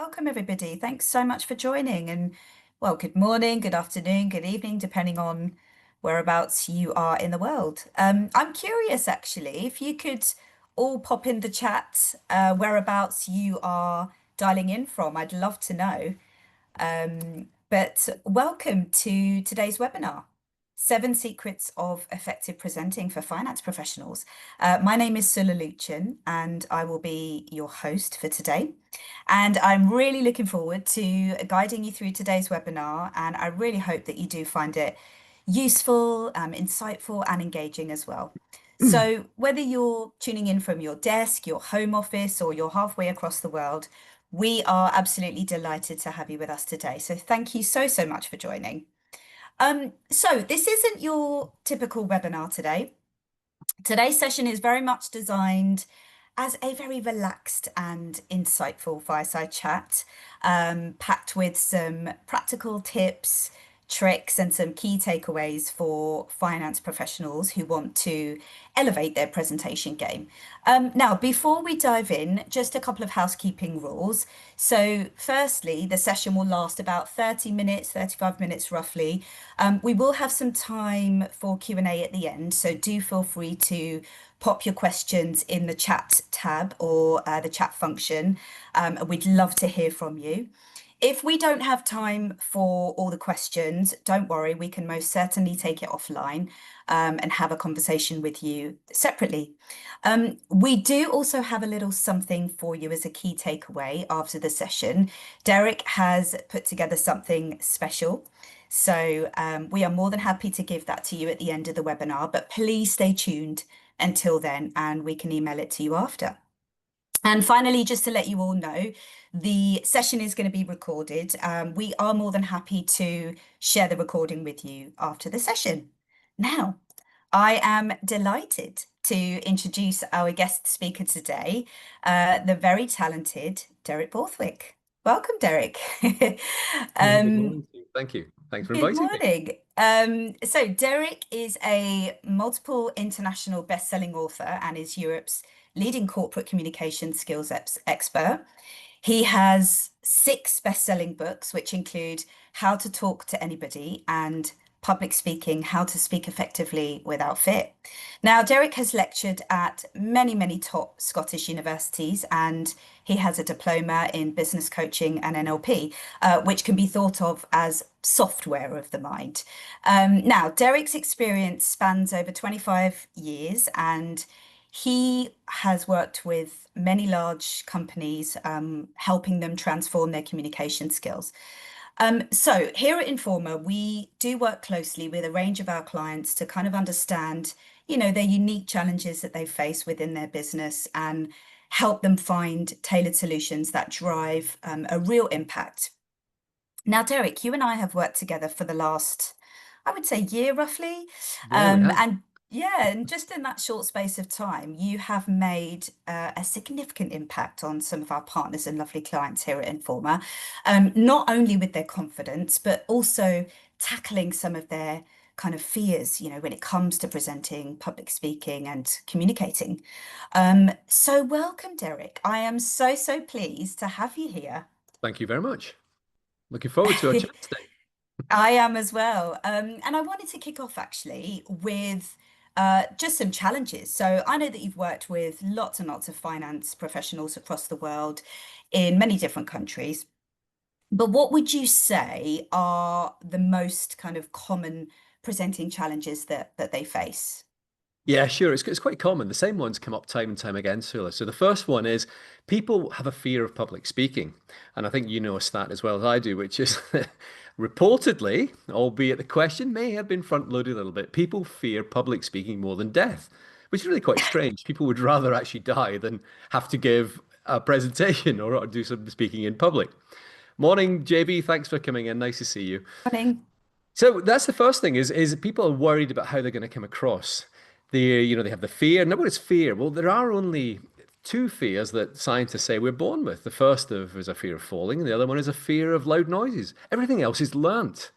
Welcome, everybody. Thanks so much for joining. And well, good morning, good afternoon, good evening, depending on whereabouts you are in the world. I'm curious, actually, if you could all pop in the chat whereabouts you are dialing in from. I'd love to know. But welcome to today's webinar, Seven Secrets of Effective Presenting for Finance Professionals. My name is Sula Luchin, and I will be your host for today. And I'm really looking forward to guiding you through today's webinar, and I really hope that you do find it useful, insightful, and engaging as well. So whether you're tuning in from your desk, your home office, or you're halfway across the world, we are absolutely delighted to have you with us today. So thank you so much for joining. So this isn't your typical webinar today. Today's session is very much designed as a very relaxed and insightful fireside chat, packed with some practical tips, tricks, and some key takeaways for finance professionals who want to elevate their presentation game. Now, before we dive in, just a couple of housekeeping rules. So firstly, the session will last about 30 minutes, 35 minutes roughly. We will have some time for Q&A at the end, so do feel free to pop your questions in the chat tab or the chat function. We'd love to hear from you. If we don't have time for all the questions, don't worry, we can most certainly take it offline and have a conversation with you separately. We do also have a little something for you as a key takeaway after the session. Derek has put together something special. So we are more than happy to give that to you at the end of the webinar, but please stay tuned until then and we can email it to you after. And finally, just to let you all know, the session is going to be recorded. We are more than happy to share the recording with you after the session. Now, I am delighted to introduce our guest speaker today, the very talented Derek Borthwick. Welcome, Derek. Good morning to you. Thank you. Thanks for Good inviting me. morning. So Derek is a multiple international best-selling author and is Europe's leading corporate communication skills expert. He has 6 best-selling books, which include How to Talk to Anybody and Public Speaking, How to Speak Effectively Without Fear. Now, Derek has lectured at many top Scottish universities, and he has a diploma in business coaching and NLP, which can be thought of as software of the mind. Now, Derek's experience spans over 25 years, and he has worked with many large companies, helping them transform their communication skills. So here at Informa, we do work closely with a range of our clients to kind of understand, their unique challenges that they face within their business and help them find tailored solutions that drive a real impact. Now, Derek, you and I have worked together for the last, I would say, year roughly. Yeah, we have. And just in that short space of time, you have made a significant impact on some of our partners and lovely clients here at Informa, not only with their confidence, but also tackling some of their kind of fears, when it comes to presenting, public speaking, and communicating. So welcome, Derek. I am so pleased to have you here. Thank you very much. Looking forward to our chat today. I am as well. And I wanted to kick off actually with just some challenges. So I know that you've worked with lots and lots of finance professionals across the world in many different countries. But what would you say are the most kind of common presenting challenges that they face? Yeah, sure. It's quite common. The same ones come up time and time again, Sula. So the first one is people have a fear of public speaking. And I think you know a stat as well as I do, which is reportedly, albeit the question may have been front loaded a little bit, people fear public speaking more than death, which is really quite strange. People would rather actually die than have to give a presentation or do some speaking in public. Morning, JB. Thanks for coming in. Nice to see you. Morning. So that's the first thing is people are worried about how they're going to come across. They have the fear. Now, what is fear? Well, there are only 2 fears that scientists say we're born with. The first of is a fear of falling, and the other one is a fear of loud noises. Everything else is learnt.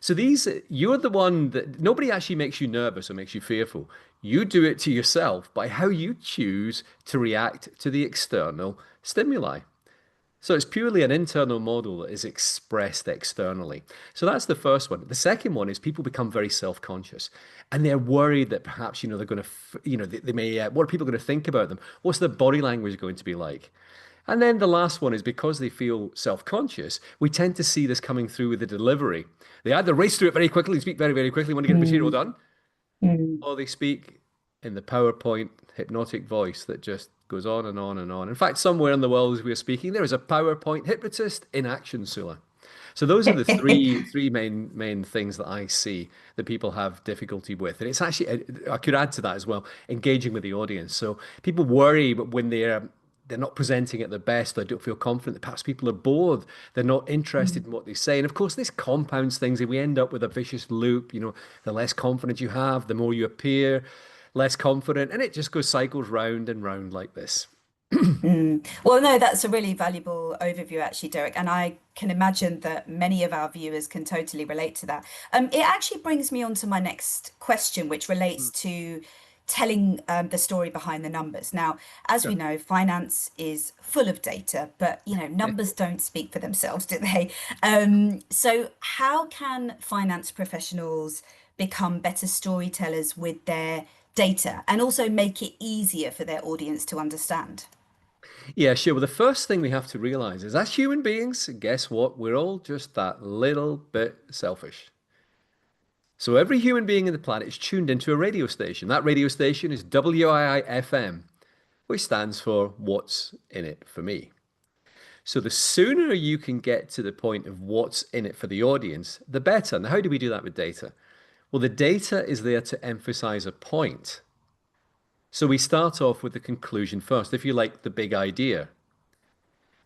So you're the one that nobody actually makes you nervous or makes you fearful. You do it to yourself by how you choose to react to the external stimuli. So it's purely an internal model that is expressed externally. So that's the first one. The second one is people become very self-conscious and they're worried that perhaps, they're going to, they may, what are people going to think about them? What's their body language going to be like? And then the last one is because they feel self-conscious, we tend to see this coming through with the delivery. They either race through it very quickly, speak very, very quickly, want to get the material Mm, done, mm. or they speak in the PowerPoint hypnotic voice that just goes on and on and on. In fact, somewhere in the world as we are speaking, there is a PowerPoint hypnotist in action, Sula. So those are the three main things that I see that people have difficulty with. And it's actually I could add to that as well, engaging with the audience. So people worry but when they're not presenting at their best, they don't feel confident, that perhaps people are bored, they're not interested Mm, in what they say. And of course, this compounds things and we end up with a vicious loop. The less confidence you have, the more you appear less confident, and it just goes cycles round and round like this. mm. Well, no, that's a really valuable overview, actually, Derek. And I can imagine that many of our viewers can totally relate to that. It actually brings me on to my next question, which relates to telling the story behind the numbers. Now, as we Sure. know, finance is full of data, but numbers don't speak for themselves, do they? So how can finance professionals become better storytellers with their data and also make it easier for their audience to understand? Yeah, sure. Well, the first thing we have to realize is as human beings, guess what? We're all just that little bit selfish. So every human being in the planet is tuned into a radio station. That radio station is WIIFM, which stands for What's in It for Me. So the sooner you can get to the point of what's in it for the audience, the better. Now, how do we do that with data? Well, the data is there to emphasize a point. So we start off with the conclusion first, if you like, the big idea.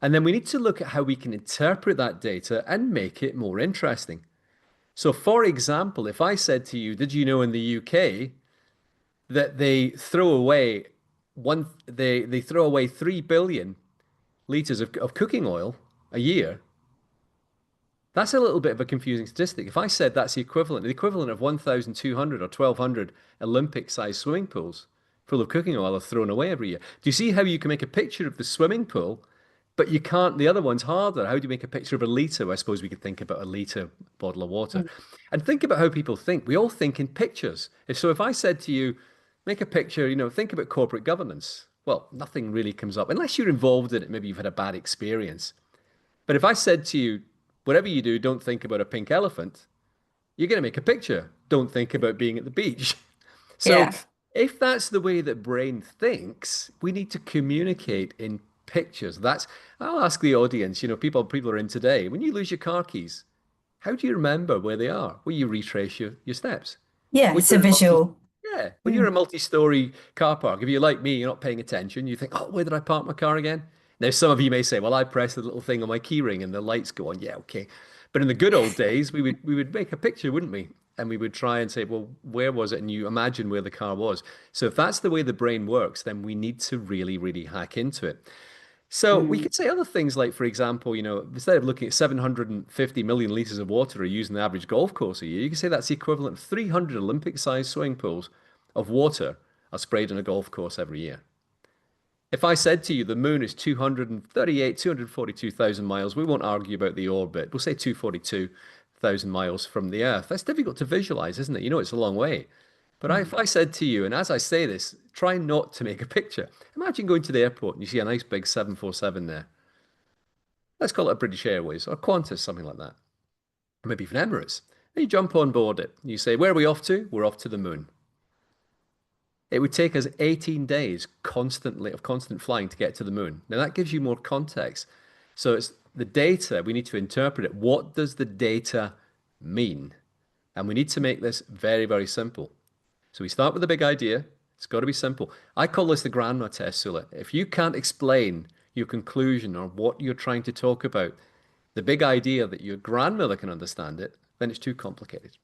And then we need to look at how we can interpret that data and make it more interesting. So, for example, if I said to you, did you know in the UK that they throw away 3 billion liters of cooking oil a year? That's a little bit of a confusing statistic. If I said that's the equivalent of 1,200 or 1,200 Olympic-sized swimming pools full of cooking oil are thrown away every year. Do you see how you can make a picture of the swimming pool, but you can't, the other one's harder. How do you make a picture of a liter? Well, I suppose we could think about a liter bottle of water. Mm, And think about how people think. We all think in pictures. If I said to you, make a picture, think about corporate governance. Well, nothing really comes up unless you're involved in it. Maybe you've had a bad experience. But if I said to you, whatever you do, don't think about a pink elephant, you're going to make a picture. Don't think about being at the beach. So yeah. if that's the way that brain thinks, we need to communicate in pictures. I'll ask the audience, people are in today. When you lose your car keys, how do you remember where they are? Well, you retrace your steps. Yeah, When it's a you're in a multi, visual. yeah, when you're in a Mm, multi-story car park, if you're like me, you're not paying attention, you think, oh, where did I park my car again? Now, some of you may say, well, I press the little thing on my key ring and the lights go on. Yeah, okay. But in the good old days, we would make a picture, wouldn't we? And we would try and say, well, where was it? And you imagine where the car was. So if that's the way the brain works, then we need to really, really hack into it. So we mm, could say other things like, for example, instead of looking at 750 million liters of water are used in the average golf course a year, you could say that's the equivalent of 300 Olympic-sized swimming pools of water are sprayed on a golf course every year. If I said to you the moon is 242,000 miles, we won't argue about the orbit. We'll say 242,000 miles from the Earth. That's difficult to visualize, isn't it? It's a long way. But if mm. I said to you, and as I say this, try not to make a picture. Imagine going to the airport and you see a nice big 747 there. Let's call it a British Airways or Qantas, something like that. Or maybe even Emirates. And you jump on board it. You say, where are we off to? We're off to the moon. It would take us 18 days constantly of constant flying to get to the moon. Now that gives you more context. So it's the data, we need to interpret it. What does the data mean? And we need to make this very, very simple. So we start with a big idea. It's got to be simple. I call this the grandma test, Sula. If you can't explain your conclusion or what you're trying to talk about, the big idea that your grandmother can understand it, then it's too complicated.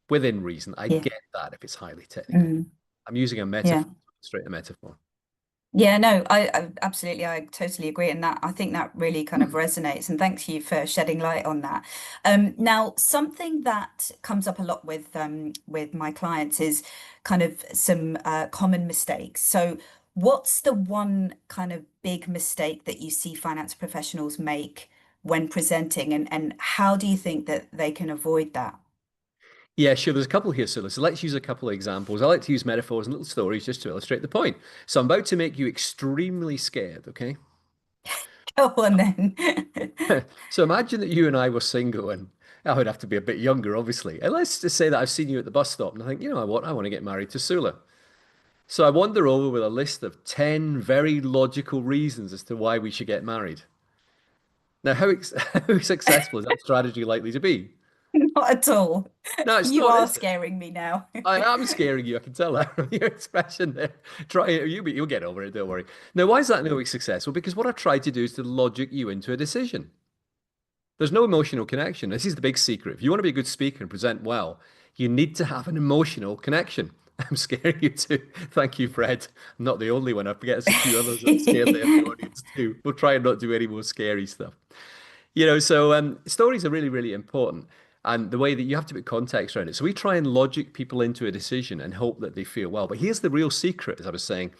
Within reason, I Yeah. get that if it's highly technical. Mm, I'm using a yeah. metaphor, straight a metaphor. Yeah, no, I absolutely, I totally agree. And that I think that really kind of resonates. And thanks you for shedding light on that. Now, something that comes up a lot with my clients is kind of some common mistakes. So What's the one kind of big mistake that you see finance professionals make when presenting, and how do you think that they can avoid that? Yeah, sure. There's a couple here, so let's use a couple of examples. I like to use metaphors and little stories just to illustrate the point. So I'm about to make you extremely scared, okay? Go on then. So imagine that you and I were single, and I would have to be a bit younger, obviously. And let's just say that I've seen you at the bus stop and I think, you know what, I want to get married to Sula. So I wander over with a list of 10 very logical reasons as to why we should get married. Now, how successful is that strategy likely to be? Not at all. No, it's You not, are is it? scaring me now. I am scaring you. I can tell that from your expression there. Try it. You'll get over it. Don't worry. Now, why is that no successful? Because what I tried to do is to logic you into a decision. There's no emotional connection. This is the big secret. If you want to be a good speaker and present well, you need to have an emotional connection. I'm scaring you too. Thank you, Fred. I'm not the only one. I forget there's a few others that are scared there in the audience too. We'll try and not do any more scary stuff. Stories are really, really important. And the way that you have to put context around it. So we try and logic people into a decision and hope that they feel well. But here's the real secret, as I was saying,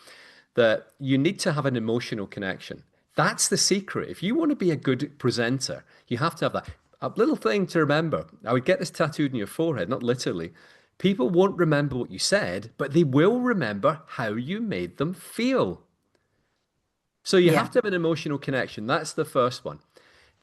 that you need to have an emotional connection. That's the secret. If you want to be a good presenter, you have to have that. A little thing to remember, I would get this tattooed on your forehead, not literally. People won't remember what you said, but they will remember how you made them feel. So you have Yeah. to have an emotional connection. That's the first one.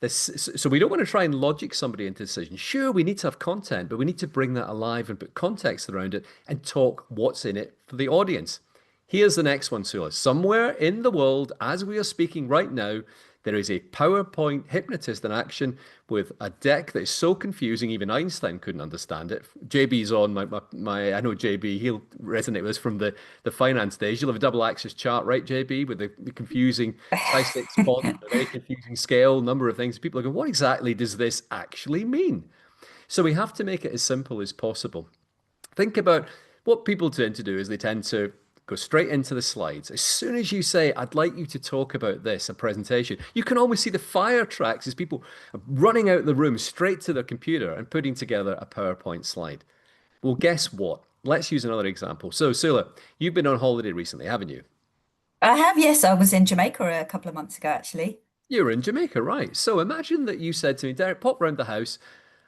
So we don't want to try and logic somebody into a decision. Sure, we need to have content, but we need to bring that alive and put context around it and talk what's in it for the audience. Here's the next one, Sula. Somewhere in the world, as we are speaking right now, there is a PowerPoint hypnotist in action with a deck that is so confusing, even Einstein couldn't understand it. JB's on I know JB, he'll resonate with us from the finance days. You'll have a double axis chart, right, JB, with the confusing size 6 font, a very confusing scale, number of things. People are going, what exactly does this actually mean? So we have to make it as simple as possible. Think about what people tend to do is they tend to go straight into the slides. As soon as you say, I'd like you to talk about this, a presentation, you can almost see the fire tracks as people are running out the room straight to their computer and putting together a PowerPoint slide. Well, guess what? Let's use another example. So, Sula, you've been on holiday recently, haven't you? I have, yes. I was in Jamaica a couple of months ago, actually. You're in Jamaica, right? So imagine that you said to me, Derek, pop round the house.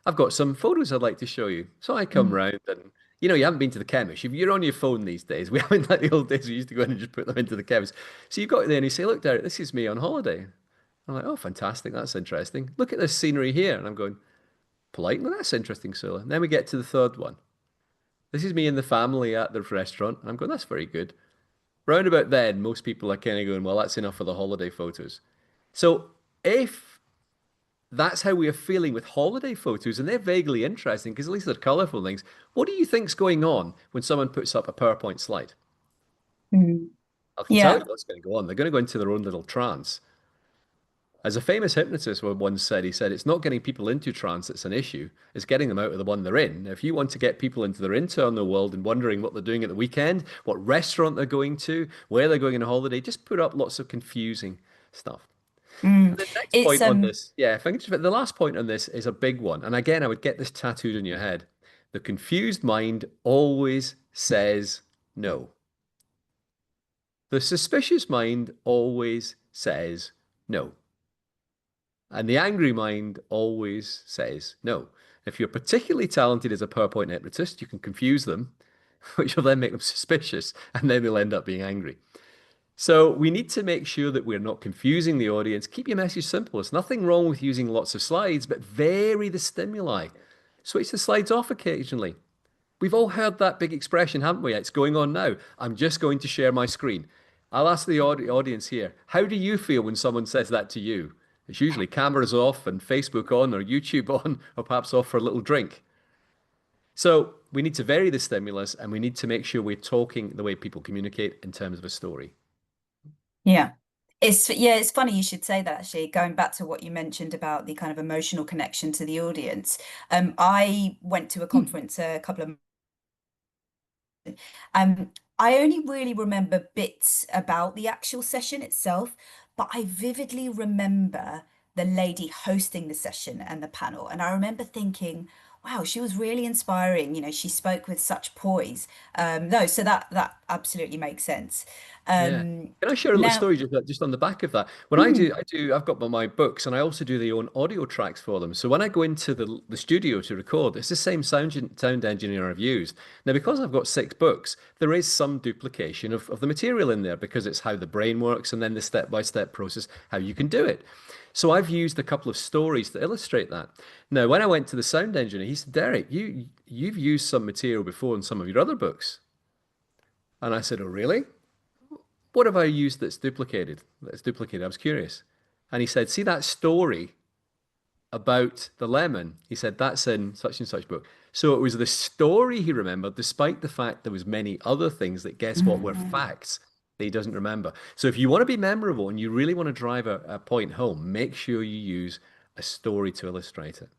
I've got some photos I'd like to show you. So I come Mm. round and you haven't been to the chemist. You're on your phone these days. We haven't like the old days we used to go in and just put them into the chemist. So you've got it there and you say, look, Derek, this is me on holiday. I'm like, oh, fantastic. That's interesting. Look at this scenery here. And I'm going, politely, that's interesting, Sula. And then we get to the third one. This is me and the family at the restaurant. And I'm going, that's very good. Round about then, most people are kind of going, well, that's enough for the holiday photos. So if that's how we are feeling with holiday photos, and they're vaguely interesting because at least they're colorful things. What do you think's going on when someone puts up a PowerPoint slide? Mm. I can tell you Yeah. what's going to go on. They're going to go into their own little trance. As a famous hypnotist once said, he said, it's not getting people into trance that's an issue, it's getting them out of the one they're in. If you want to get people into their internal world and wondering what they're doing at the weekend, what restaurant they're going to, where they're going on a holiday, just put up lots of confusing stuff. Mm. And the next It's point on this, yeah, if I can just, the last point on this is a big one. And again, I would get this tattooed on your head. The confused mind always says no. The suspicious mind always says no. And the angry mind always says no. If you're particularly talented as a PowerPoint hypnotist, you can confuse them, which will then make them suspicious, and then they'll end up being angry. So we need to make sure that we're not confusing the audience. Keep your message simple. There's nothing wrong with using lots of slides, but vary the stimuli. Switch the slides off occasionally. We've all heard that big expression, haven't we? It's going on now. I'm just going to share my screen. I'll ask the audience here, how do you feel when someone says that to you? It's usually cameras off and Facebook on or YouTube on or perhaps off for a little drink. So we need to vary the stimulus and we need to make sure we're talking the way people communicate in terms of a story. Yeah. It's funny you should say that actually, going back to what you mentioned about the kind of emotional connection to the audience. I went to a conference a couple of I only really remember bits about the actual session itself, but I vividly remember the lady hosting the session and the panel. And I remember thinking, wow, she was really inspiring. She spoke with such poise. No, so that absolutely makes sense. Yeah. Can I share a little Now, story just on the back of that? When mm, I've got my books and I also do the own audio tracks for them. So when I go into the studio to record, it's the same sound engineer I've used. Now, because I've got 6 books, there is some duplication of the material in there because it's how the brain works and then the step-by-step process, how you can do it. So I've used a couple of stories to illustrate that. Now, when I went to the sound engineer, he said, Derek, you've used some material before in some of your other books. And I said, oh, really? What have I used that's duplicated? That's duplicated. I was curious. And he said, see that story about the lemon? He said, that's in such and such book. So it was the story he remembered, despite the fact there was many other things that guess what were mm. facts that he doesn't remember. So if you want to be memorable and you really want to drive a point home, make sure you use a story to illustrate it.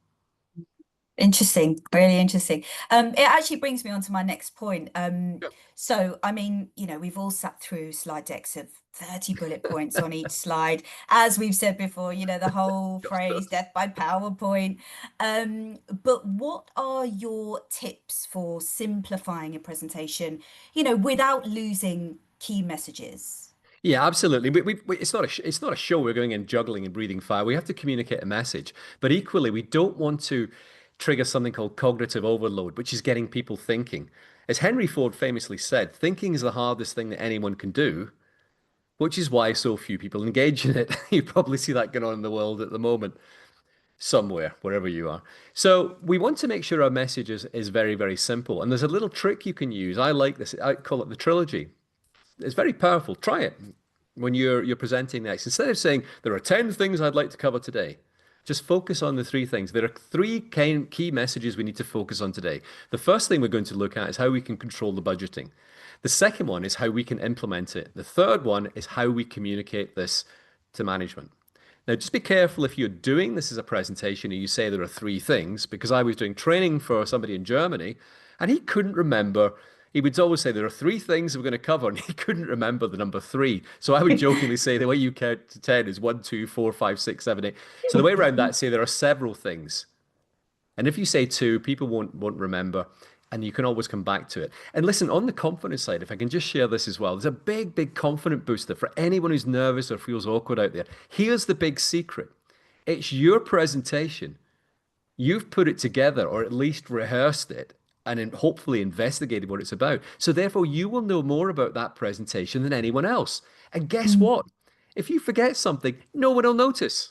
Interesting, really interesting. It actually brings me on to my next point. Yeah. So, I mean, we've all sat through slide decks of 30 bullet points on each slide. As we've said before, the whole Just phrase us. death by PowerPoint. But what are your tips for simplifying a presentation, without losing key messages? Yeah, absolutely. It's not a show. We're going in juggling and breathing fire. We have to communicate a message, but equally, we don't want to trigger something called cognitive overload, which is getting people thinking. As Henry Ford famously said, thinking is the hardest thing that anyone can do, which is why so few people engage in it. You probably see that going on in the world at the moment, somewhere, wherever you are. So we want to make sure our message is very, very simple. And there's a little trick you can use. I like this. I call it the trilogy. It's very powerful. Try it when you're presenting next. Instead of saying there are 10 things I'd like to cover today, just focus on the 3 things. There are three key messages we need to focus on today. The first thing we're going to look at is how we can control the budgeting. The second one is how we can implement it. The third one is how we communicate this to management. Now, just be careful if you're doing this as a presentation and you say there are 3 things, because I was doing training for somebody in Germany and he couldn't remember. He would always say there are 3 things we're going to cover, and he couldn't remember the number 3. So I would jokingly say the way you count to 10 is 1, 2, 4, 5, 6, 7, 8. So the way around that, say there are several things. And if you say 2, people won't remember, and you can always come back to it. And listen, on the confidence side, if I can just share this as well, there's a big, big confident booster for anyone who's nervous or feels awkward out there. Here's the big secret. It's your presentation. You've put it together or at least rehearsed it and hopefully investigated what it's about. So therefore, you will know more about that presentation than anyone else. And guess Mm. what? If you forget something, no one will notice.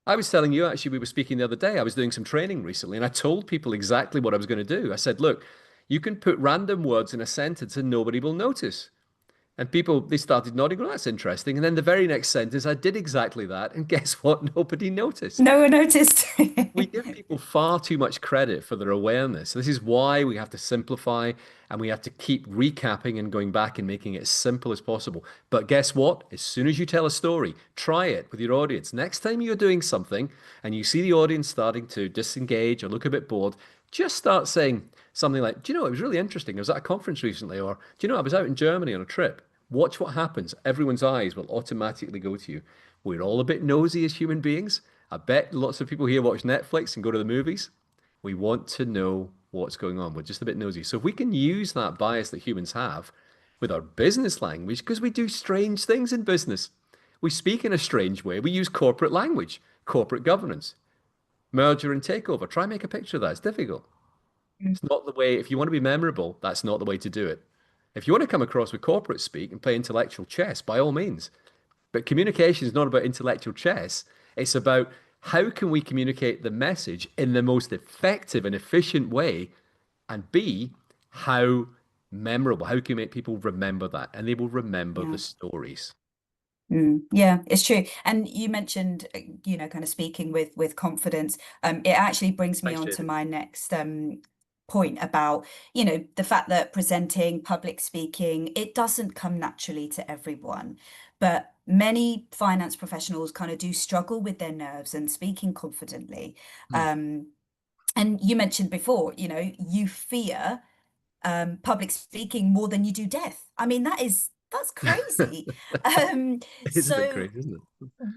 I was telling you, actually, we were speaking the other day. I was doing some training recently, and I told people exactly what I was going to do. I said, look, you can put random words in a sentence and nobody will notice. And people, they started nodding, well, that's interesting. And then the very next sentence, I did exactly that. And guess what? Nobody noticed. No one noticed. We give people far too much credit for their awareness. This is why we have to simplify and we have to keep recapping and going back and making it as simple as possible. But guess what? As soon as you tell a story, try it with your audience. Next time you're doing something and you see the audience starting to disengage or look a bit bored, just start saying something like, do you know, it was really interesting. I was at a conference recently, or do you know, I was out in Germany on a trip. Watch what happens. Everyone's eyes will automatically go to you. We're all a bit nosy as human beings. I bet lots of people here watch Netflix and go to the movies. We want to know what's going on. We're just a bit nosy. So if we can use that bias that humans have with our business language, because we do strange things in business. We speak in a strange way. We use corporate language, corporate governance, merger and takeover. Try and make a picture of that. It's difficult. It's not the way, if you want to be memorable, that's not the way to do it. If you want to come across with corporate speak and play intellectual chess, by all means. But communication is not about intellectual chess. It's about how can we communicate the message in the most effective and efficient way, and B, how memorable, how can we make people remember that? And they will remember the Yeah. stories. Yeah, it's true. And you mentioned, kind of speaking with confidence. It actually brings me Thanks, on to JD. my next point about, the fact that presenting, public speaking, it doesn't come naturally to everyone. But many finance professionals kind of do struggle with their nerves and speaking confidently. Hmm. Um, and you mentioned before, you fear public speaking more than you do death. I mean, that's crazy. It's a bit So crazy, isn't it?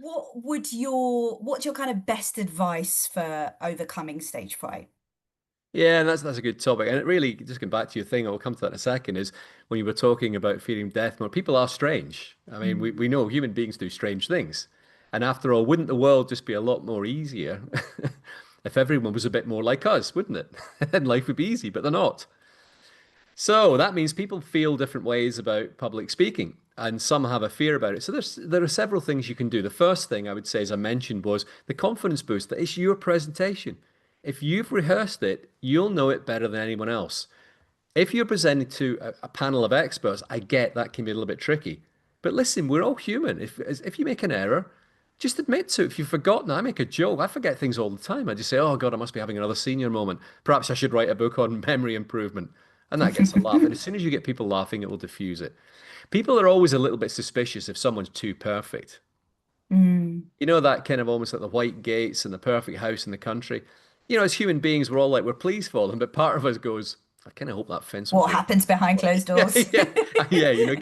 what's your kind of best advice for overcoming stage fright? Yeah, and that's a good topic. And it really, just going back to your thing, I'll come to that in a second, is when you were talking about fearing death more, people are strange. I mean, we Mm. know human beings do strange things. And after all, wouldn't the world just be a lot more easier if everyone was a bit more like us, wouldn't it? And life would be easy, but they're not. So that means people feel different ways about public speaking, and some have a fear about it. So there are several things you can do. The first thing I would say, as I mentioned, was the confidence booster. It's your presentation. If you've rehearsed it, you'll know it better than anyone else. If you're presenting to a panel of experts, I get that can be a little bit tricky. But listen, we're all human. If you make an error, just admit to it. If you've forgotten, I make a joke. I forget things all the time. I just say, oh God, I must be having another senior moment. Perhaps I should write a book on memory improvement. And that gets a laugh. And as soon as you get people laughing, it will diffuse it. People are always a little bit suspicious if someone's too perfect. Mm. You know, that kind of almost like the white gates and the perfect house in the country. You know, as human beings, we're all like, we're pleased for them, but part of us goes, I kind of hope that fence will What hold. happens behind closed Yeah, doors? yeah, yeah. You know,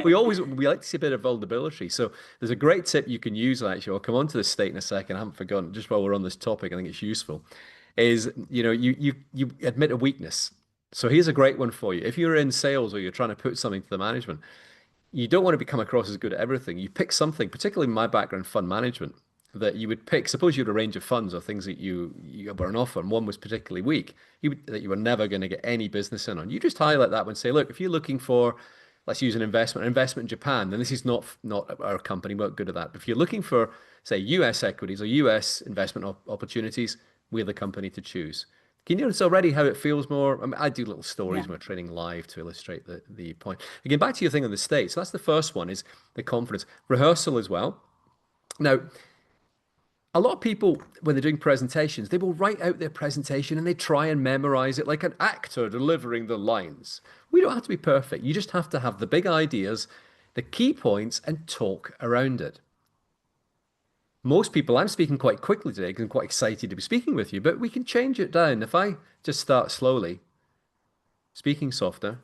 we like to see a bit of vulnerability. So there's a great tip you can use. Actually, I'll come on to this state in a second. I haven't forgotten. Just while we're on this topic, I think it's useful. Is you admit a weakness. So here's a great one for you. If you're in sales or you're trying to put something to the management, you don't want to become across as good at everything. You pick something, particularly in my background, fund management, that you would pick. Suppose you had a range of funds or things that you were on offer, and one was particularly weak, that you were never going to get any business in on. You just highlight that one and say, look, if you're looking for, let's use an investment in Japan, then this is not our company. We're not good at that. But if you're looking for, say, US equities or US investment opportunities, we're the company to choose. Can you notice already how it feels more? I mean, I do little stories Yeah. when we're training live to illustrate the point. Again, back to your thing on the state. So that's the first one is the confidence. Rehearsal as well. Now, a lot of people, when they're doing presentations, they will write out their presentation and they try and memorize it like an actor delivering the lines. We don't have to be perfect. You just have to have the big ideas, the key points, and talk around it. Most people, I'm speaking quite quickly today because I'm quite excited to be speaking with you, but we can change it down. If I just start slowly, speaking softer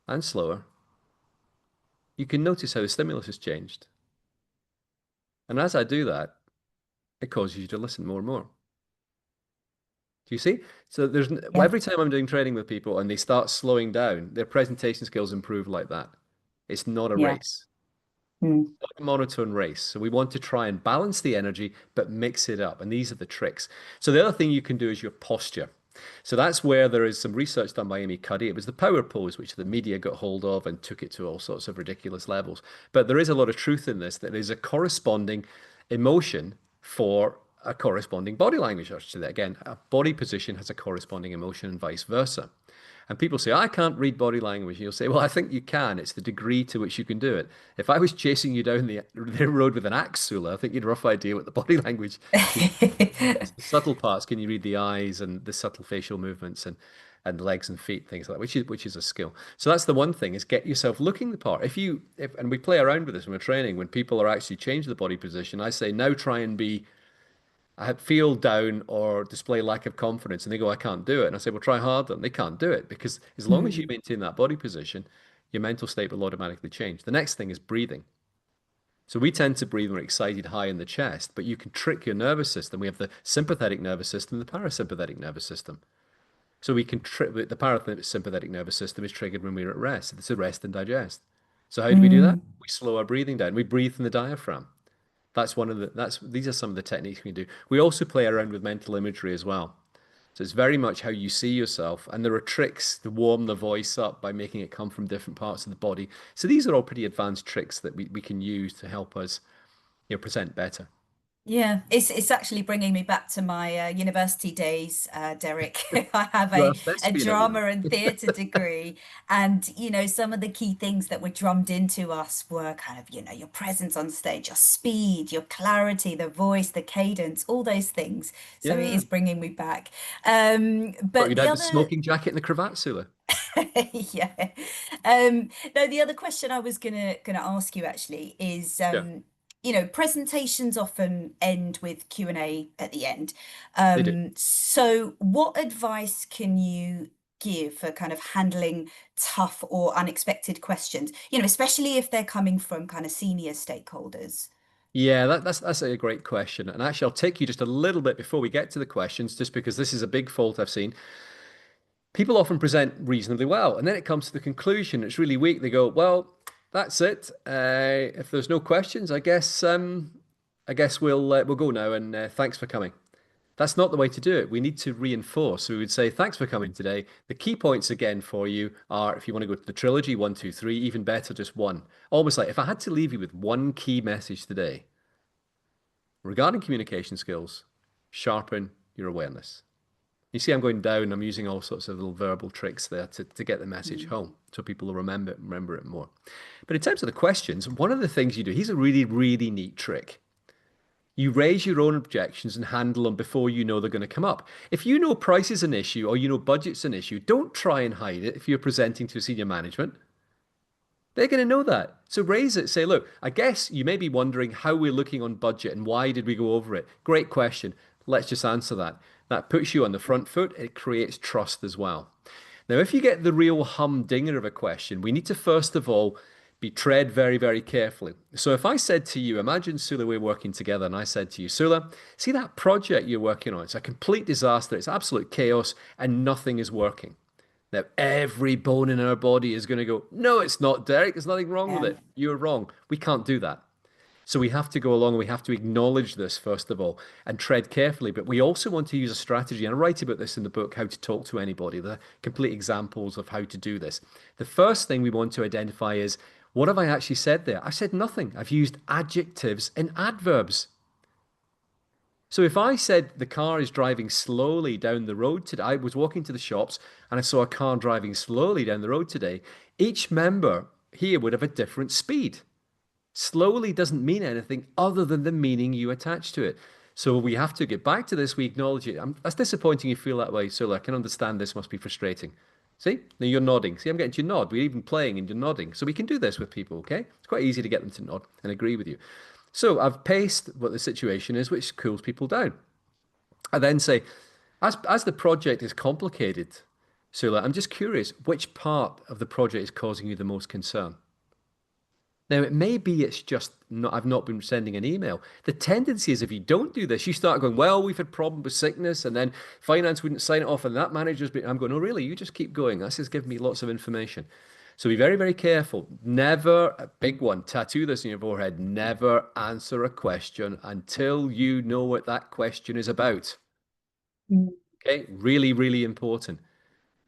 and slower, you can notice how the stimulus has changed. And as I do that, it causes you to listen more and more. Do you see? So Yeah. every time I'm doing training with people and they start slowing down, their presentation skills improve like that. It's not a Yeah. race. Mm. Not a monotone race. So we want to try and balance the energy, but mix it up. And these are the tricks. So the other thing you can do is your posture. So that's where there is some research done by Amy Cuddy. It was the power pose, which the media got hold of and took it to all sorts of ridiculous levels. But there is a lot of truth in this, that there's a corresponding emotion for a corresponding body language. I should say that again, a body position has a corresponding emotion and vice versa. And people say, I can't read body language. And you'll say, well, I think you can. It's the degree to which you can do it. If I was chasing you down the road with an axe, Sula, I think you'd have a rough idea what the body language. It's the subtle parts. Can you read the eyes and the subtle facial movements and legs and feet, things like that, which is a skill. So that's the one thing is get yourself looking the part. If and we play around with this when we're training, when people are actually changing the body position, I say now try and be I feel down or display lack of confidence, and they go, I can't do it. And I say, well, try harder. And they can't do it because as long as you Mm. maintain that body position, your mental state will automatically change. The next thing is breathing. So we tend to breathe when we're excited high in the chest, but you can trick your nervous system. We have the sympathetic nervous system, the parasympathetic nervous system. So we can trick the parasympathetic nervous system is triggered when we're at rest. It's a rest and digest. So how do we do that? Mm. We slow our breathing down. We breathe from the diaphragm. That's these are some of the techniques we can do. We also play around with mental imagery as well. So it's very much how you see yourself, and there are tricks to warm the voice up by making it come from different parts of the body. So these are all pretty advanced tricks that we can use to help us, present better. Yeah, it's actually bringing me back to my university days, Derek. I have You're a a thespian, everyone. drama and theatre degree, and some of the key things that were drummed into us were kind of your presence on stage, your speed, your clarity, the voice, the cadence, all those things. So it Yeah. is bringing me back. Brought But you the down to other smoking jacket and the cravat, Sula. Yeah. No, the other question I was gonna ask you actually is Yeah, presentations often end with Q&A at the end. they do. So what advice can you give for kind of handling tough or unexpected questions? Especially if they're coming from kind of senior stakeholders. Yeah, that's a great question. And actually, I'll take you just a little bit before we get to the questions, just because this is a big fault I've seen. People often present reasonably well, and then it comes to the conclusion. It's really weak. They go, "Well, that's it. If there's no questions, I guess we'll go now. And thanks for coming." That's not the way to do it. We need to reinforce. So we would say, "Thanks for coming today. The key points again for you are, if you want to go to the trilogy, one, two, three, even better, just one." Almost like if I had to leave you with one key message today regarding communication skills, sharpen your awareness. You see, I'm going down, I'm using all sorts of little verbal tricks there to get the message Mm. home so people will remember it more. But in terms of the questions, one of the things you do, here's a really, really neat trick. You raise your own objections and handle them before you know they're going to come up. If you know price is an issue or you know budget's an issue, don't try and hide it if you're presenting to senior management. They're going to know that. So raise it. Say, look, I guess you may be wondering how we're looking on budget and why did we go over it? Great question. Let's just answer that. That puts you on the front foot. It creates trust as well. Now, if you get the real humdinger of a question, we need to first of all be tread very, very carefully. So if I said to you, imagine Sula, we're working together, and I said to you, Sula, see that project you're working on? It's a complete disaster. It's absolute chaos, and nothing is working. Now, every bone in our body is going to go, no, it's not, Derek. There's nothing wrong with Yeah. it. You're wrong. We can't do that. So we have to go along and we have to acknowledge this, first of all, and tread carefully. But we also want to use a strategy, and I write about this in the book, How to Talk to Anybody, the complete examples of how to do this. The first thing we want to identify is, what have I actually said there? I've said nothing. I've used adjectives and adverbs. So if I said the car is driving slowly down the road today, I was walking to the shops and I saw a car driving slowly down the road today, each member here would have a different speed. Slowly doesn't mean anything other than the meaning you attach to it. So we have to get back to this. We acknowledge it. That's disappointing you feel that way. So I can understand this must be frustrating. See? Now you're nodding. See, I'm getting you to nod. We're even playing and you're nodding. So we can do this with people, okay? It's quite easy to get them to nod and agree with you. So I've paced what the situation is, which cools people down. I then say, as the project is complicated, Sula, I'm just curious, which part of the project is causing you the most concern? Now, it may be it's just not, I've not been sending an email. The tendency is if you don't do this, you start going, well, we've had problem with sickness, and then finance wouldn't sign it off, and that manager's been, I'm going, oh, really? You just keep going. That's just giving me lots of information. So be very, very careful. Never, a big one, tattoo this in your forehead, never answer a question until you know what that question is about. Mm. Okay? Really, really important.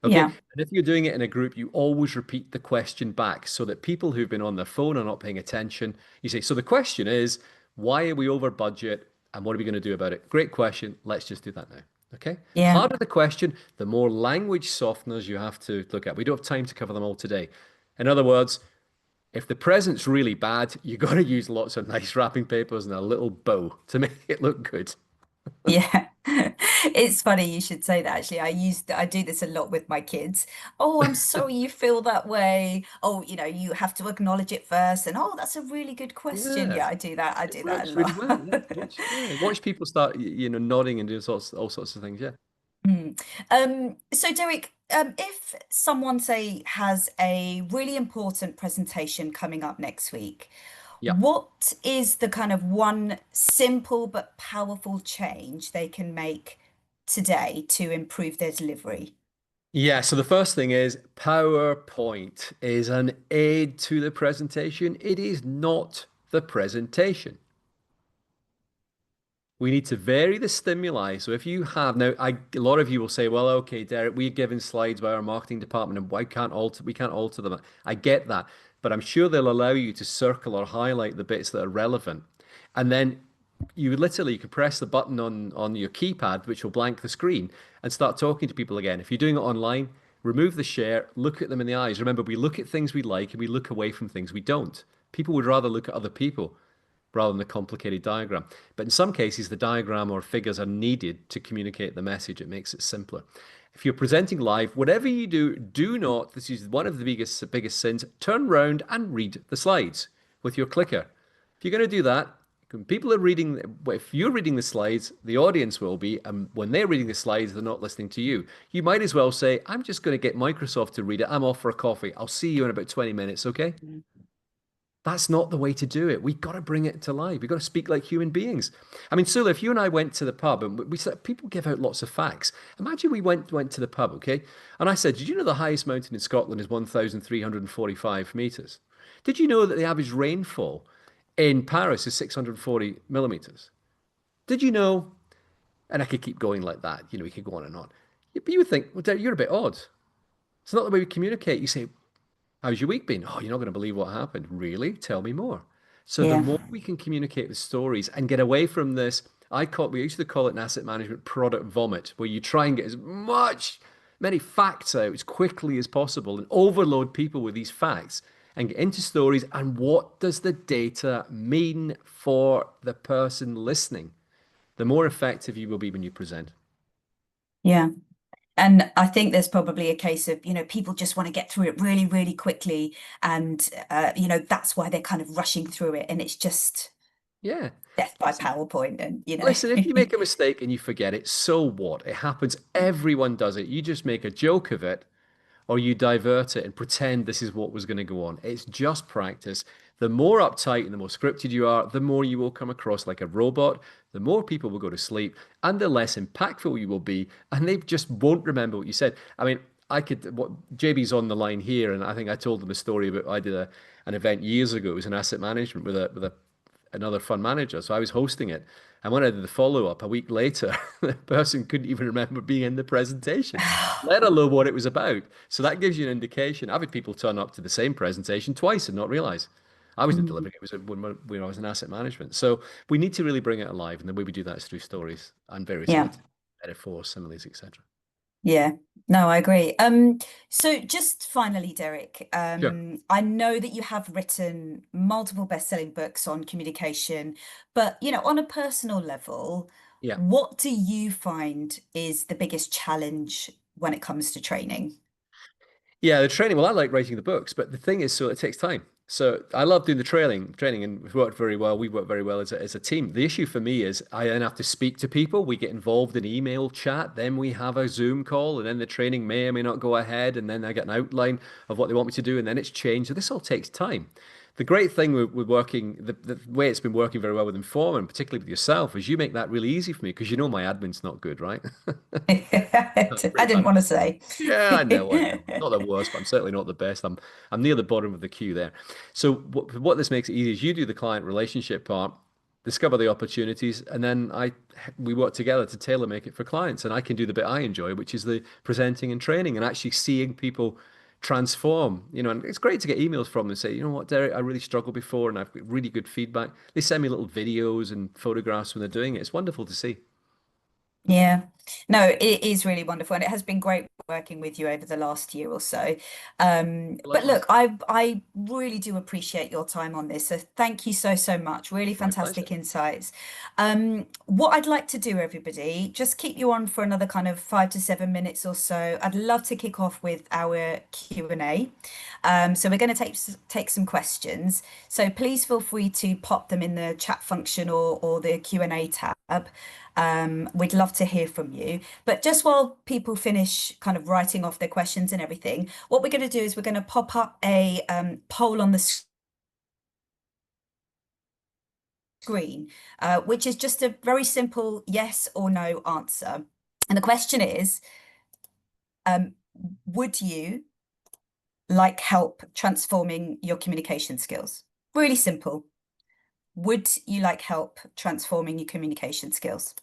Okay, Yeah. and if you're doing it in a group, you always repeat the question back so that people who've been on their phone are not paying attention. You say, so the question is, why are we over budget and what are we going to do about it? Great question. Let's just do that now. Okay. Yeah. Harder the question, the more language softeners you have to look at. We don't have time to cover them all today. In other words, if the present's really bad, you got to use lots of nice wrapping papers and a little bow to make it look good. Yeah. It's funny you should say that actually. I do this a lot with my kids. Oh, I'm sorry you feel that way. Oh, you have to acknowledge it first. And oh, that's a really good question. Yeah. Yeah, I do that. I It do that a works really well. Yeah, lot. watch people start, nodding and doing all sorts of things. Yeah, Mm. So Derek, if someone say has a really important presentation coming up next week, yeah, what is the kind of one simple but powerful change they can make today to improve their delivery? yeah. So the first thing is PowerPoint is an aid to the presentation. It is not the presentation. We need to vary the stimuli. So if you have now, a lot of you will say, "Well, okay, Derek, we're given slides by our marketing department, and we can't alter them." I get that, but I'm sure they'll allow you to circle or highlight the bits that are relevant, and then you can press the button on your keypad, which will blank the screen, and start talking to people again. If you're doing it online, remove the share, look at them in the eyes. Remember, we look at things we like and we look away from things we don't. People would rather look at other people rather than the complicated diagram. But in some cases, the diagram or figures are needed to communicate the message. It makes it simpler. If you're presenting live, whatever you do, do not, this is one of the biggest sins, turn around and read the slides with your clicker. If you're going to do that, when people are reading, if you're reading the slides, the audience will be, and when they're reading the slides, they're not listening to you. You might as well say, I'm just going to get Microsoft to read it. I'm off for a coffee. I'll see you in about 20 minutes, okay? That's not the way to do it. We got to bring it to life. We got to speak like human beings. I mean, Sula, if you and I went to the pub and we said people give out lots of facts. Imagine we went to the pub, okay? And I said, "Did you know the highest mountain in Scotland is 1,345 meters? Did you know that the average rainfall in Paris is 640 millimeters? Did you know?" And I could keep going like that. We could go on and on. But you would think, well, Derek, you're a bit odd. It's not the way we communicate. You say, "How's your week been?" "Oh, you're not going to believe what happened." "Really? Tell me more." So the Yeah. more we can communicate with stories and get away from this, we used to call it in asset management product vomit, where you try and get many facts out as quickly as possible and overload people with these facts and get into stories. And what does the data mean for the person listening? The more effective you will be when you present. Yeah. And I think there's probably a case of, people just want to get through it really, really quickly. And, that's why they're kind of rushing through it. And it's just Yeah. death by Listen, PowerPoint. And, Listen, if you make a mistake and you forget it, so what? It happens. Everyone does it. You just make a joke of it or you divert it and pretend this is what was going to go on. It's just practice. The more uptight and the more scripted you are, the more you will come across like a robot, the more people will go to sleep, and the less impactful you will be, and they just won't remember what you said. I mean, JB's on the line here, and I think I told him a story about I did an event years ago. It was an asset management with another fund manager. So I was hosting it. And when I did the follow up a week later, the person couldn't even remember being in the presentation, let alone what it was about. So that gives you an indication. I've had people turn up to the same presentation twice and not realize I wasn't Mm, delivering it. It was when I was in asset management. So we need to really bring it alive. And the way we do that is through stories and various yeah. metaphors, similes, etc. Yeah, no, I agree. So just finally, Derek, Sure. I know that you have written multiple best-selling books on communication, but on a personal level, Yeah. what do you find is the biggest challenge when it comes to training? Yeah, the training. Well, I like writing the books, but the thing is, so it takes time. So I love doing the training, and we've worked very well. We work very well as a team. The issue for me is I then have to speak to people. We get involved in email chat, then we have a Zoom call, and then the training may or may not go ahead, and then I get an outline of what they want me to do, and then it's changed. So this all takes time. The great thing with working, the way it's been working very well with Inform, and particularly with yourself, is you make that really easy for me because my admin's not good, right? That's I pretty didn't bad. want to say. Yeah, I know, I know. Not the worst, but I'm certainly not the best. I'm near the bottom of the queue there. So what this makes it easy is you do the client relationship part, discover the opportunities, and then we work together to tailor make it for clients. And I can do the bit I enjoy, which is the presenting and training and actually seeing people transform. And it's great to get emails from them and say, "You know what, Derek, I really struggled before and I've got really good feedback." They send me little videos and photographs when they're doing it. It's wonderful to see. Yeah, no, it is really wonderful, and it has been great working with you over the last year or so. But Likewise. look, I really do appreciate your time on this. So thank you so, so much. Really My pleasure. fantastic insights. What I'd like to do, everybody, just keep you on for another kind of 5 to 7 minutes or so. I'd love to kick off with our Q&A. So we're going to take some questions. So please feel free to pop them in the chat function or the Q&A tab. We'd love to hear from you. But just while people finish kind of writing off their questions and everything, what we're going to do is we're going to pop up a poll on the screen, which is just a very simple yes or no answer. And the question is, um, would you like help transforming your communication skills? Really simple. Would you like help transforming your communication skills?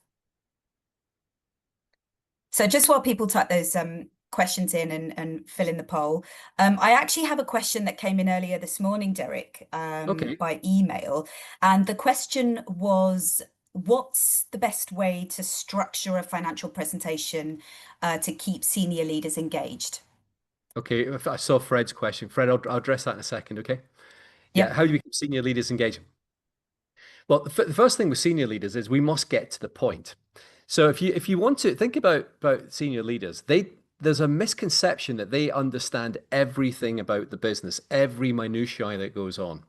So just while people type those questions in and fill in the poll, I actually have a question that came in earlier this morning, Derek, Okay. by email. And the question was, what's the best way to structure a financial presentation to keep senior leaders engaged? Okay, if I saw Fred's question. Fred, I'll address that in a second, okay? Yeah, Yep. how do we keep senior leaders engaged? Well, the first thing with senior leaders is we must get to the point. So if you want to think about senior leaders, there's a misconception that they understand everything about the business, every minutiae that goes on.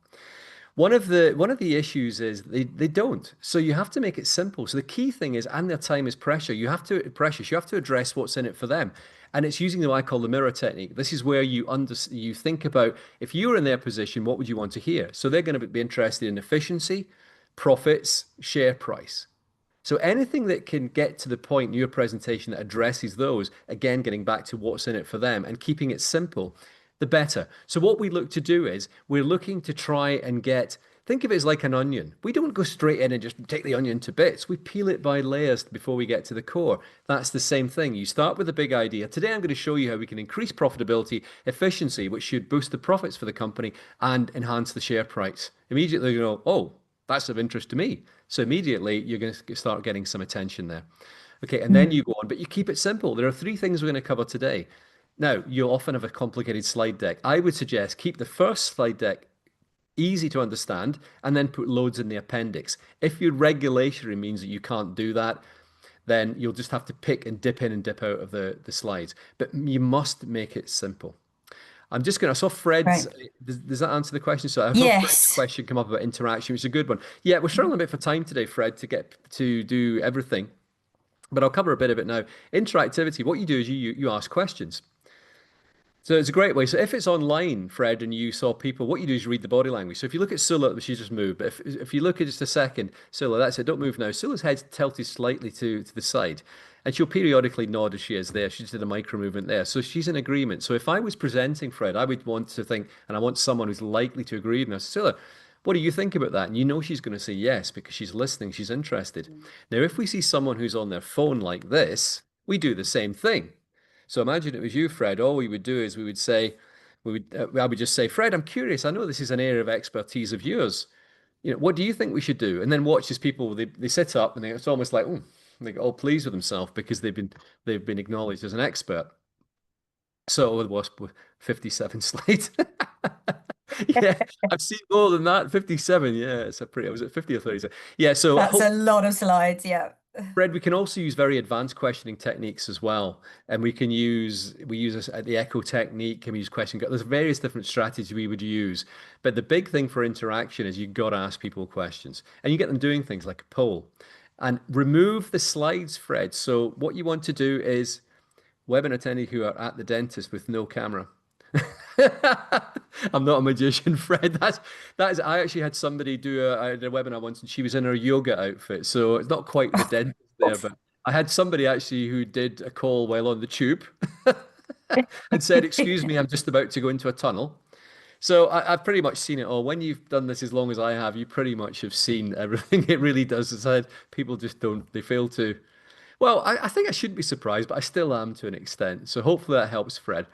One of the issues is they don't. So you have to make it simple. So the key thing is, and their time is pressure. You have to precious. You have to address what's in it for them, and it's using what I call the mirror technique. This is where you think about if you were in their position, what would you want to hear? So they're going to be interested in efficiency, profits, share price. So anything that can get to the point in your presentation that addresses those, again, getting back to what's in it for them and keeping it simple, the better. So what we look to do is we're looking to try and think of it as like an onion. We don't go straight in and just take the onion to bits. We peel it by layers before we get to the core. That's the same thing. You start with a big idea. Today I'm going to show you how we can increase profitability, efficiency, which should boost the profits for the company and enhance the share price. Immediately you know, oh, that's of interest to me. So immediately you're going to start getting some attention there. Okay, and then you Mm. go on, but you keep it simple. There are three things we're going to cover today. Now, you'll often have a complicated slide deck. I would suggest keep the first slide deck easy to understand and then put loads in the appendix. If your regulatory means that you can't do that, then you'll just have to pick and dip in and dip out of the slides. But you must make it simple. I saw Fred's, Right. does that answer the question? So I saw Fred's Yes. question come up about interaction, which is a good one. Yeah, we're struggling a bit for time today, Fred, to get to do everything, but I'll cover a bit of it now. Interactivity, what you do is you ask questions. So it's a great way. So if it's online, Fred, and you saw people, what you do is you read the body language. So if you look at Sula, she just moved, but if you look at just a second, Sula, that's it, don't move now. Sula's head's tilted slightly to the side, and she'll periodically nod as she is there. She just did a micro movement there. So she's in agreement. So if I was presenting, Fred, I would want to think, and I want someone who's likely to agree. And I say, Sula, what do you think about that? And you know she's going to say yes because she's listening, she's interested. Now, if we see someone who's on their phone like this, we do the same thing. So imagine it was you, Fred. All we would do is I would just say, Fred, I'm curious. I know this is an area of expertise of yours. What do you think we should do? And then watch as people they sit up and it's almost like, oh, they get all pleased with themselves because they've been acknowledged as an expert. So with wasp with 57 slides. Yeah, I've seen more than that. 57. Yeah, it's a pretty. Was it 50 or 30? Yeah, so That's a lot of slides. Yeah. Fred, we can also use very advanced questioning techniques as well, and we use this, the echo technique. Can we use question? There's various different strategies we would use, but the big thing for interaction is you got to ask people questions, and you get them doing things like a poll, and remove the slides, Fred. So what you want to do is webinar attendees who are at the dentist with no camera. I'm not a magician, Fred. That is. I actually had somebody I did a webinar once, and she was in her yoga outfit, so it's not quite the dentist there, but I had somebody actually who did a call while on the tube and said, "Excuse me, I'm just about to go into a tunnel." So I've pretty much seen it all. When you've done this as long as I have, you pretty much have seen everything. It really does. It's had people just don't. They fail to. Well, I think I shouldn't be surprised, but I still am to an extent. So hopefully that helps, Fred.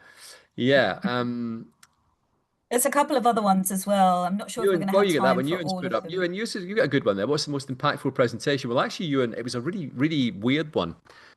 Yeah. There's a couple of other ones as well. I'm not sure if we're going to Well, have you get that time one. for Ewan's all put of up. them. You got a good one there. What's the most impactful presentation? Well, actually, Ewan, it was a really, really weird one.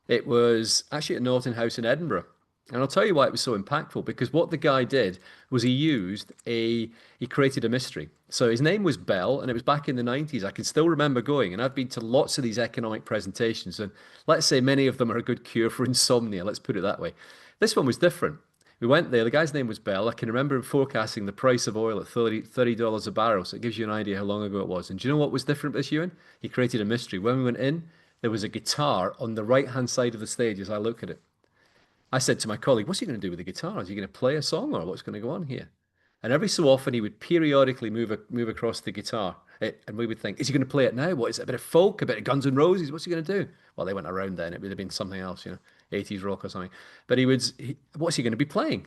It was actually at Norton House in Edinburgh. And I'll tell you why it was so impactful, because what the guy did was he created a mystery. So his name was Bell, and it was back in the 90s. I can still remember going, and I've been to lots of these economic presentations, and let's say many of them are a good cure for insomnia. Let's put it that way. This one was different. We went there. The guy's name was Bell. I can remember him forecasting the price of oil at $30 a barrel. So it gives you an idea how long ago it was. And do you know what was different this, Ewan? He created a mystery. When we went in, there was a guitar on the right-hand side of the stage as I look at it. I said to my colleague, what's he going to do with the guitar? Is he going to play a song or what's going to go on here? And every so often he would periodically move across the guitar. And we would think, is he going to play it now? What is it? A bit of folk, a bit of Guns N' Roses? What's he going to do? Well, they went around then. It would have been something else, 80s rock or something. But what's he going to be playing?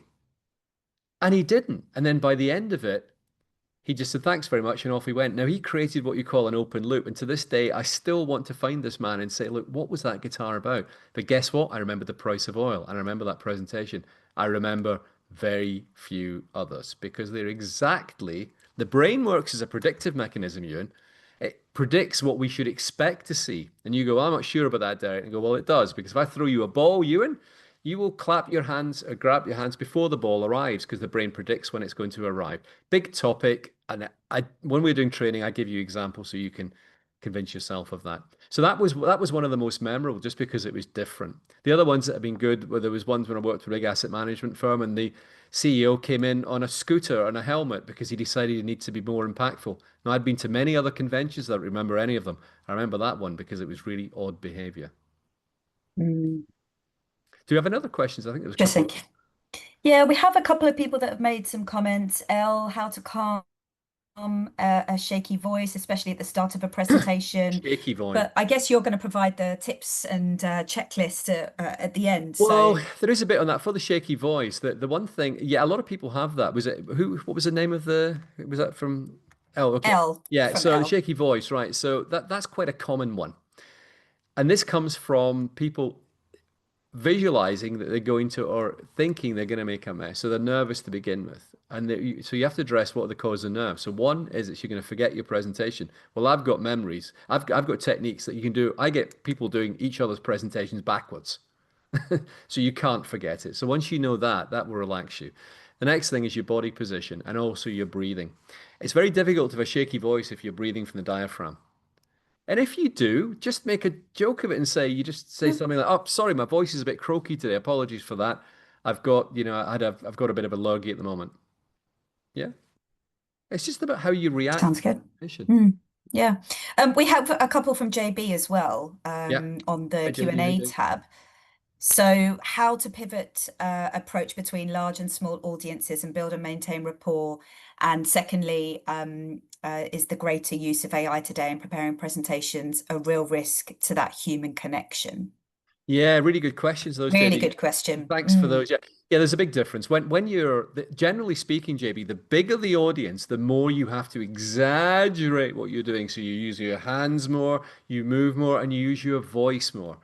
And he didn't. And then by the end of it, he just said, thanks very much, and off he went. Now, he created what you call an open loop. And to this day, I still want to find this man and say, look, what was that guitar about? But guess what? I remember the price of oil. I remember that presentation. I remember very few others because they're exactly the brain works as a predictive mechanism, Ewan. It predicts what we should expect to see. And you go, I'm not sure about that, Derek. And go, well, it does. Because if I throw you a ball, Ewan, you will clap your hands or grab your hands before the ball arrives because the brain predicts when it's going to arrive. Big topic. And when we're doing training, I give you examples so you can convince yourself of that. So that was one of the most memorable, just because it was different. The other ones that have been good, where there was ones when I worked for a big asset management firm, and the CEO came in on a scooter and a helmet because he decided he needed to be more impactful. Now, I'd been to many other conventions. I don't remember any of them. I remember that one because it was really odd behavior. Mm. Do you have another questions? I think there was a couple Interesting. of Yeah, we have a couple of people that have made some comments. L, how to calm a shaky voice, especially at the start of a presentation. shaky voice. But I guess you're going to provide the tips and checklist at the end. Well, So there is a bit on that for the shaky voice. The one thing, yeah, a lot of people have that. Was it who? What was the name of the? Was that from? Oh, okay. L Yeah. from So the L. shaky voice, right? So that's quite a common one, and this comes from people visualizing that they're going to or thinking they're going to make a mess. So they're nervous to begin with. And so you have to address what are the cause of nerve. So one is that you're going to forget your presentation. Well, I've got memories. I've got techniques that you can do. I get people doing each other's presentations backwards. So you can't forget it. So once you know that, that will relax you. The next thing is your body position and also your breathing. It's very difficult to have a shaky voice if you're breathing from the diaphragm. And if you do, just make a joke of it and say, you just say Yeah, something like, "Oh, sorry, my voice is a bit croaky today. Apologies for that. I've got a bit of a lurgy at the moment." Yeah. It's just about how you react to sounds good. the situation. Mm, yeah. We have a couple from JB as well Yeah. on the Hi, JB. How you Q&A doing? tab. So, how to pivot approach between large and small audiences and build and maintain rapport. And secondly, is the greater use of AI today in preparing presentations a real risk to that human connection? Yeah, really good questions, those, Really JB. good question. Thanks for Mm, those. Yeah, yeah. There's a big difference when generally speaking, JB. The bigger the audience, the more you have to exaggerate what you're doing. So you use your hands more, you move more, and you use your voice more.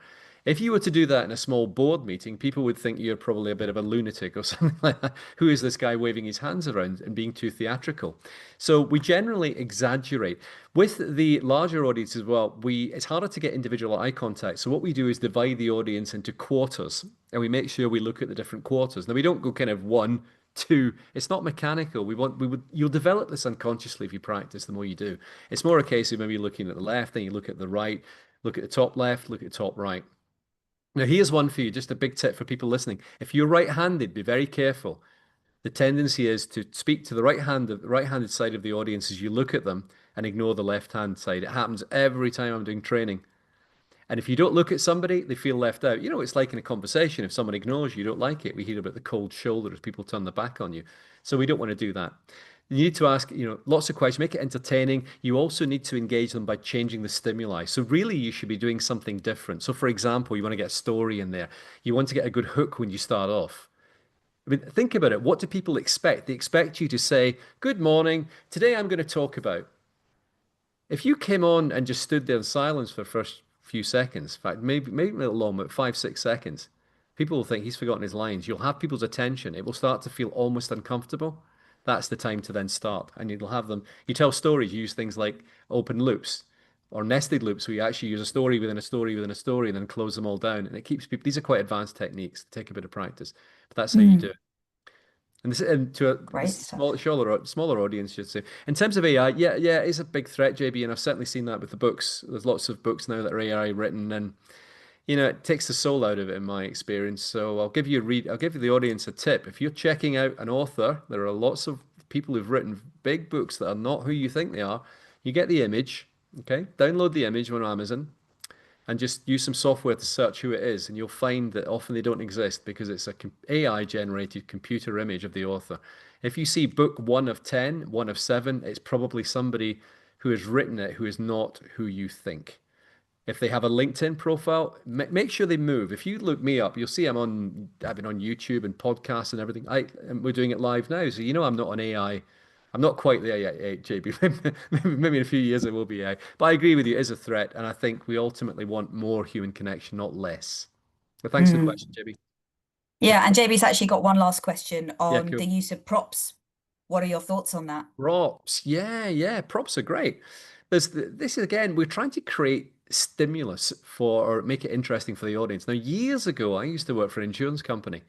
If you were to do that in a small board meeting, people would think you're probably a bit of a lunatic or something like that. Who is this guy waving his hands around and being too theatrical? So we generally exaggerate. With the larger audience as well, it's harder to get individual eye contact. So what we do is divide the audience into quarters, and we make sure we look at the different quarters. Now we don't go kind of one, two. It's not mechanical. You'll develop this unconsciously if you practice. The more you do, it's more a case of maybe looking at the left, then you look at the right, look at the top left, look at the top right. Now here's one for you, just a big tip for people listening. If you're right-handed, be very careful. The tendency is to speak to the right-handed side of the audience as you look at them and ignore the left-hand side. It happens every time I'm doing training. And if you don't look at somebody, they feel left out. You know, it's like in a conversation. If someone ignores you, you don't like it. We hear about the cold shoulder as people turn their back on you. So we don't want to do that. You need to ask, lots of questions, make it entertaining. You also need to engage them by changing the stimuli. So really, you should be doing something different. So for example, you want to get a story in there. You want to get a good hook when you start off. I mean, think about it. What do people expect? They expect you to say, "Good morning. Today I'm going to talk about." If you came on and just stood there in silence for the first few seconds, in fact, maybe a little long, but 5, 6 seconds, people will think he's forgotten his lines. You'll have people's attention. It will start to feel almost uncomfortable. That's the time to then start. And you'll have them, you tell stories, you use things like open loops or nested loops where you actually use a story within a story within a story and then close them all down. And it keeps people, these are quite advanced techniques, take a bit of practice, but that's how you do mm, it. And to a great stuff. smaller audience, should say. In terms of AI, yeah, yeah, it's a big threat, JB, and I've certainly seen that with the books. There's lots of books now that are AI written, and it takes the soul out of it in my experience. So I'll give you the audience a tip. If you're checking out an author, there are lots of people who've written big books that are not who you think they are. You get the image, okay? Download the image on Amazon and just use some software to search who it is, and you'll find that often they don't exist because it's a AI generated computer image of the author. If you see book 1 of 10, 1 of 7, it's probably somebody who has written it who is not who you think. If they have a LinkedIn profile, make sure they move. If you look me up, you'll see I've been on YouTube and podcasts and everything. And we're doing it live now, so I'm not an AI. I'm not quite there yet, JB. Maybe in a few years it will be AI. But I agree with you, it is a threat, and I think we ultimately want more human connection, not less. But thanks for the Mm. question, JB. Yeah, and JB's actually got one last question Yeah, on cool. the use of props. What are your thoughts on that? Props. Yeah, yeah, props are great. This is again, we're trying to create stimulus for or make it interesting for the audience. Now, years ago, I used to work for an insurance company,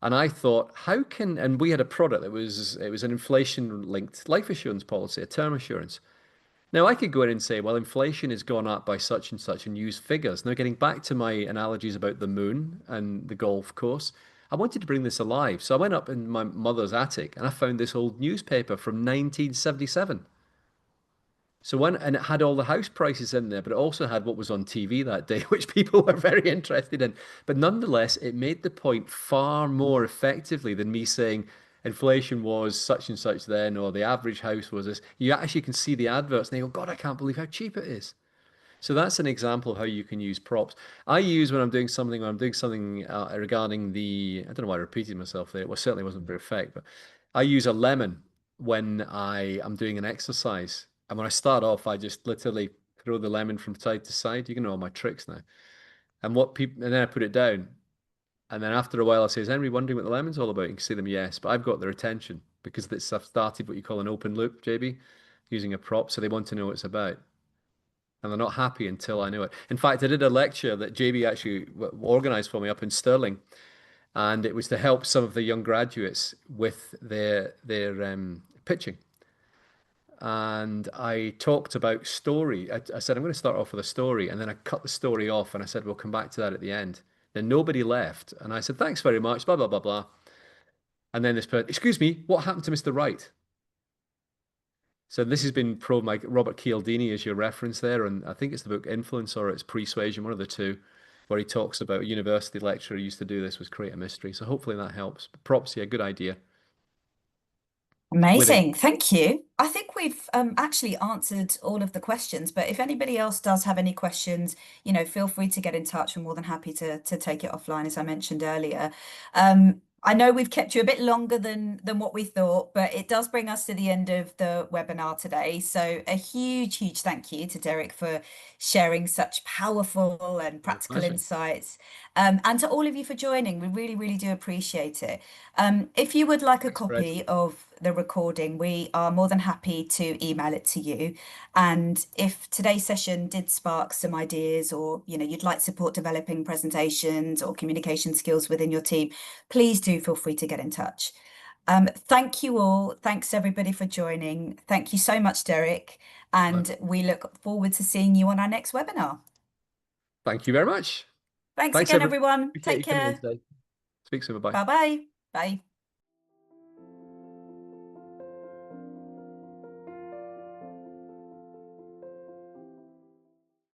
and I thought, we had a product that was it was an inflation linked life assurance policy, a term assurance. Now, I could go in and say, well, inflation has gone up by such and use figures. Now, getting back to my analogies about the moon and the golf course, I wanted to bring this alive. So I went up in my mother's attic and I found this old newspaper from 1977. So and it had all the house prices in there, but it also had what was on TV that day, which people were very interested in. But nonetheless, it made the point far more effectively than me saying inflation was such and such then, or the average house was this. You actually can see the adverts and they go, God, I can't believe how cheap it is. So that's an example of how you can use props. I use when I'm doing something regarding I don't know why I repeated myself there. Well, certainly wasn't for effect, but I use a lemon when I am doing an exercise. And when I start off, I just literally throw the lemon from side to side. You can know all my tricks now. And then I put it down. And then after a while, I say, is anybody wondering what the lemon's all about? You can see them, yes, but I've got their attention because I've started what you call an open loop, JB, using a prop. So they want to know what it's about and they're not happy until I know it. In fact, I did a lecture that JB actually organized for me up in Stirling, and it was to help some of the young graduates with their pitching. And I talked about story. I said I'm going to start off with a story, and then I cut the story off, and I said we'll come back to that at the end. Then nobody left, and I said thanks very much, blah blah blah blah. And then this person, excuse me, what happened to Mr. Wright? So this has been pro my Robert Cialdini is your reference there, and I think it's the book Influence or it's Persuasion, one of the two, where he talks about a university lecturer who used to do this was create a mystery. So hopefully that helps. But props, yeah, good idea. With it, Amazing. Thank you. I think we've actually answered all of the questions, but if anybody else does have any questions, feel free to get in touch. We're more than happy to take it offline, as I mentioned earlier. I know we've kept you a bit longer than what we thought, but it does bring us to the end of the webinar today. So a huge, huge thank you to Derek for sharing such powerful and my practical pleasure. insights, and to all of you for joining. We really, really do appreciate it. If you would like a Thanks, Fred. copy of the recording, we are more than happy to email it to you. And if today's session did spark some ideas, or you'd like support developing presentations or communication skills within your team, please do feel free to get in touch. Thank you all. Thanks everybody for joining. Thank you so much, Derek. And we look forward to seeing you on our next webinar. Thank you very much. Thanks Thanks, again, everyone. everyone. Appreciate Take you coming in care. today. Speak soon. Bye bye. Bye-bye. Bye.